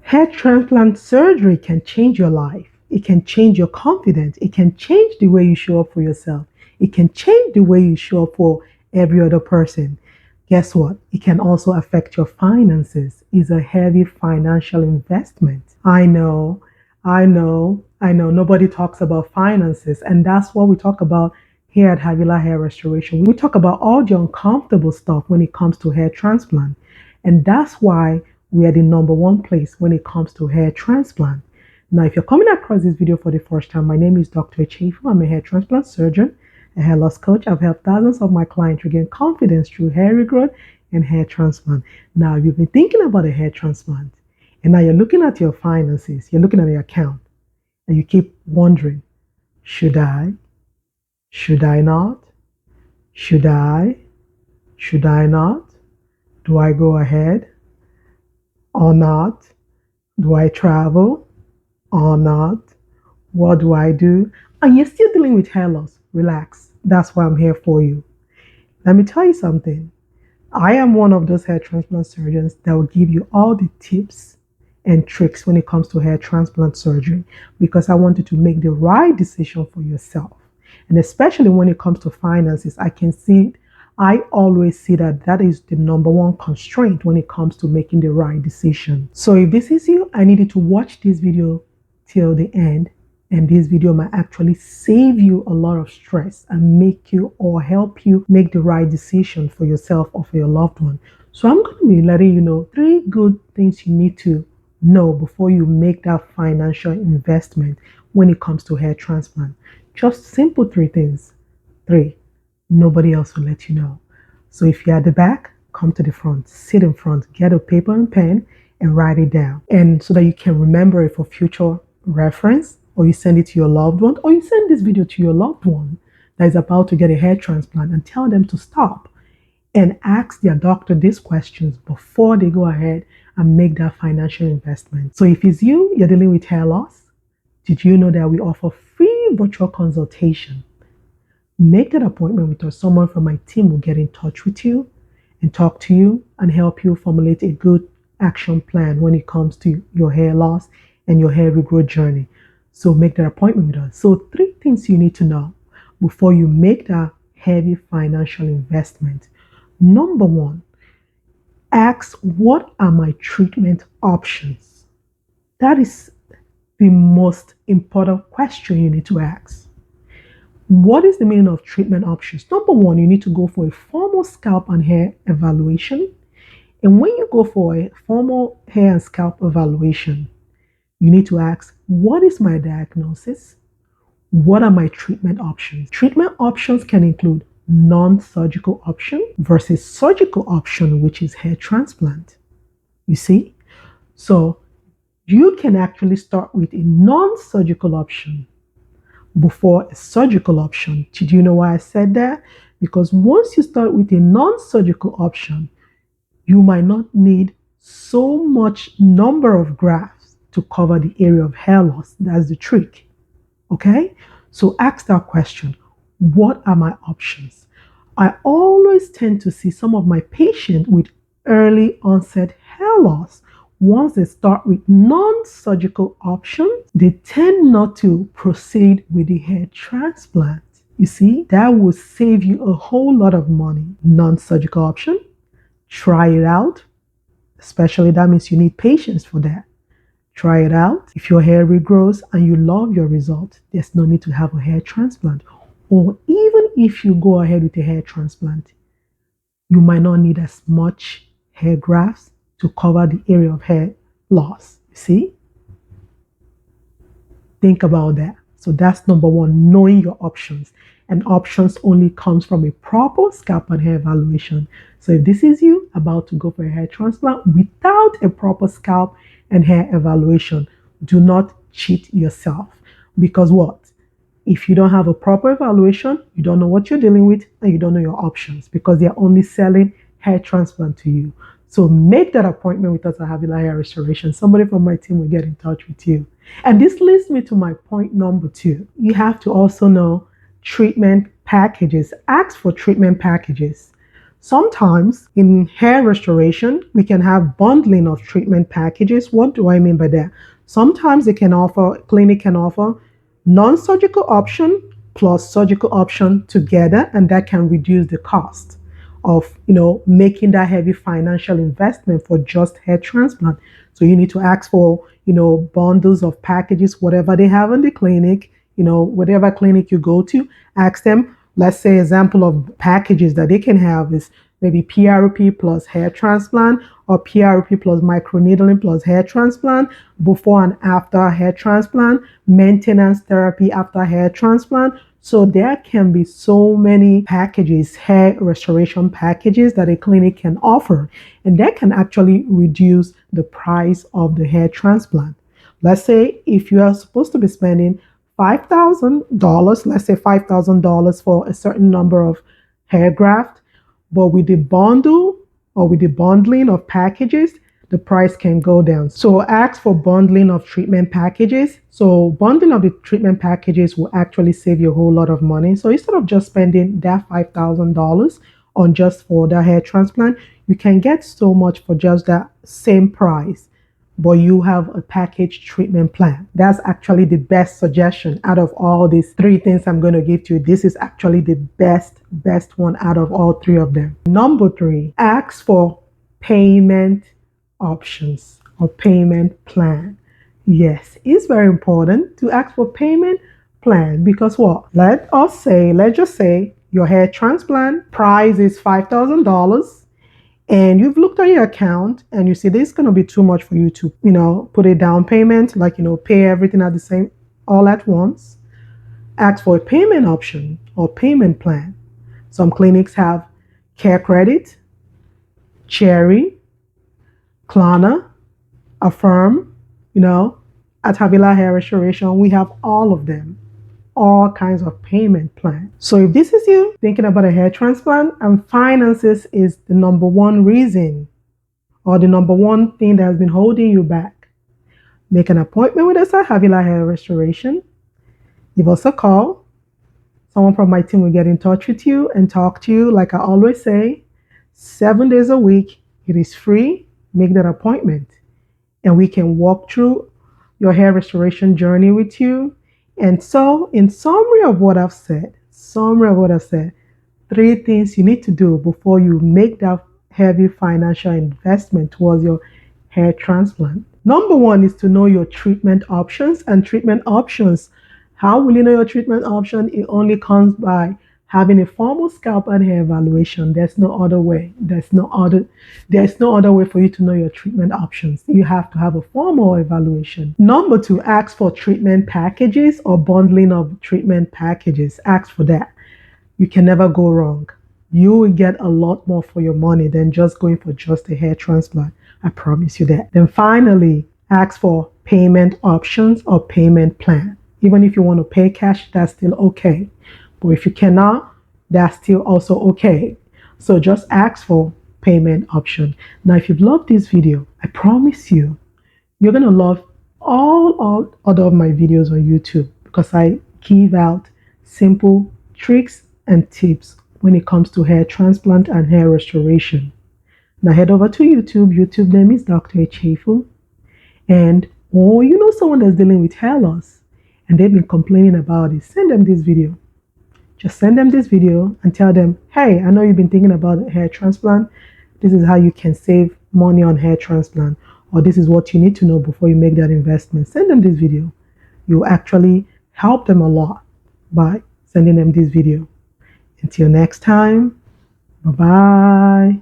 Hair transplant surgery can change your life. It can change your confidence. It can change the way you show up for yourself. It can change the way you show up for every other person. Guess what? It can also affect your finances. It's a heavy financial investment. I know. Nobody talks about finances, and that's what we talk about here at Havila Hair Restoration. We talk about all the uncomfortable stuff when it comes to hair transplant, and that's why we are the number one place when it comes to hair transplant. Now, if you're coming across this video for the first time, my name is Dr. Chifu. I'm a hair transplant surgeon, a hair loss coach. I've helped thousands of my clients regain confidence through hair regrowth and hair transplant. Now, you've been thinking about a hair transplant, and now you're looking at your finances, you're looking at your account, and you keep wondering, should I? Should I not? Should I? Should I not? Do I go ahead or not? Do I travel or not? What do I do? And you're still dealing with hair loss. Relax. That's why I'm here for you. Let me tell you something. I am one of those hair transplant surgeons that will give you all the tips and tricks when it comes to hair transplant surgery because I want you to make the right decision for yourself. And especially when it comes to finances, I always see that is the number one constraint when it comes to making the right decision. So if this is you, I need you to watch this video till the end. And this video might actually save you a lot of stress and make you or help you make the right decision for yourself or for your loved one. So I'm going to be letting you know 3 good things you need to know before you make that financial investment when it comes to hair transplant. Just simple 3 things. 3. Nobody else will let you know. So if you're at the back, come to the front, sit in front, get a paper and pen and write it down. And so that you can remember it for future reference, or you send it to your loved one, or you send this video to your loved one that is about to get a hair transplant and tell them to stop and ask their doctor these questions before they go ahead and make that financial investment. So if it's you're dealing with hair loss, did you know that we offer free virtual consultation? Make that appointment with us. Someone from my team will get in touch with you and talk to you and help you formulate a good action plan when it comes to your hair loss and your hair regrowth journey. So make that appointment with us. So 3 things you need to know before you make that heavy financial investment. Number 1, ask, what are my treatment options? That is the most important question you need to ask. What is the meaning of treatment options? Number 1, you need to go for a formal scalp and hair evaluation. And when you go for a formal hair and scalp evaluation, you need to ask, what is my diagnosis? What are my treatment options? Treatment options can include non-surgical option versus surgical option, which is hair transplant. You see? So you can actually start with a non-surgical option before a surgical option. Did you know why I said that? Because once you start with a non-surgical option, you might not need so much number of grafts to cover the area of hair loss. That's the trick. Okay? So ask that question. What are my options? I always tend to see some of my patients with early onset hair loss. Once they start with non-surgical options, they tend not to proceed with the hair transplant. You see, that will save you a whole lot of money. Non-surgical option, try it out. Especially that means you need patience for that. Try it out. If your hair regrows and you love your result, there's no need to have a hair transplant. Or even if you go ahead with a hair transplant, you might not need as much hair grafts to cover the area of hair loss. You see? Think about that. So that's number 1, knowing your options. And options only comes from a proper scalp and hair evaluation. So if this is you about to go for a hair transplant without a proper scalp and hair evaluation, do not cheat yourself. Because what? If you don't have a proper evaluation, you don't know what you're dealing with and you don't know your options because they're only selling hair transplant to you. So make that appointment with us at Havila Hair Restoration. Somebody from my team will get in touch with you. And this leads me to my point number 2. You have to also know treatment packages. Ask for treatment packages. Sometimes in hair restoration, we can have bundling of treatment packages. What do I mean by that? Sometimes clinic can offer non-surgical option plus surgical option together, and that can reduce the cost of making that heavy financial investment for just hair transplant. So you need to ask for bundles of packages, whatever they have in the clinic, whatever clinic you go to, ask them. Let's say example of packages that they can have is maybe PRP plus hair transplant, or PRP plus microneedling plus hair transplant, before and after hair transplant, maintenance therapy after hair transplant. So there can be so many packages, hair restoration packages that a clinic can offer, and that can actually reduce the price of the hair transplant. Let's say if you are supposed to be spending $5,000, let's say $5,000 for a certain number of hair graft, but with the bundle or with the bundling of packages, the price can go down. So ask for bundling of treatment packages. So bundling of the treatment packages will actually save you a whole lot of money. So instead of just spending that $5,000 on just for the hair transplant, you can get so much for just that same price, but you have a package treatment plan. That's actually the best suggestion out of all these three things I'm going to give to you. This is actually the best one out of all three of them. Number three, ask for payment options or payment plan. Yes, it's very important to ask for payment plan, because what? Let's just say your hair transplant price is $5,000, and you've looked at your account and you see this is going to be too much for you to, put a down payment, like, pay everything at the same, all at once. Ask for a payment option or payment plan. Some clinics have Care Credit, Cherry, Klarna, Affirm, at Havila Hair Restoration, we have all of them. All kinds of payment plans. So if this is you thinking about a hair transplant and finances is the number one reason or the number one thing that has been holding you back, make an appointment with us at Havila Hair Restoration. Give us a call. Someone from my team will get in touch with you and talk to you. Like I always say, 7 days a week. It is free. Make that appointment and we can walk through your hair restoration journey with you. And so, in summary of what I've said, three things you need to do before you make that heavy financial investment towards your hair transplant. Number one is to know your treatment options. And treatment options, how will you know your treatment option? It only comes by having a formal scalp and hair evaluation. There's no other way. There's no other way for you to know your treatment options. You have to have a formal evaluation. Number two, ask for treatment packages or bundling of treatment packages. Ask for that. You can never go wrong. You will get a lot more for your money than just going for just a hair transplant. I promise you that. Then finally, ask for payment options or payment plan. Even if you want to pay cash, that's still okay. But if you cannot, that's still also okay. So just ask for payment option. Now, if you've loved this video, I promise you, you're going to love all other of my videos on YouTube, because I give out simple tricks and tips when it comes to hair transplant and hair restoration. Now head over to YouTube. YouTube name is Dr. Echefu. And someone that's dealing with hair loss and they've been complaining about it, send them this video. Just send them this video and tell them, hey, I know you've been thinking about hair transplant. This is how you can save money on hair transplant, or this is what you need to know before you make that investment. Send them this video. You'll actually help them a lot by sending them this video. Until next time, bye-bye.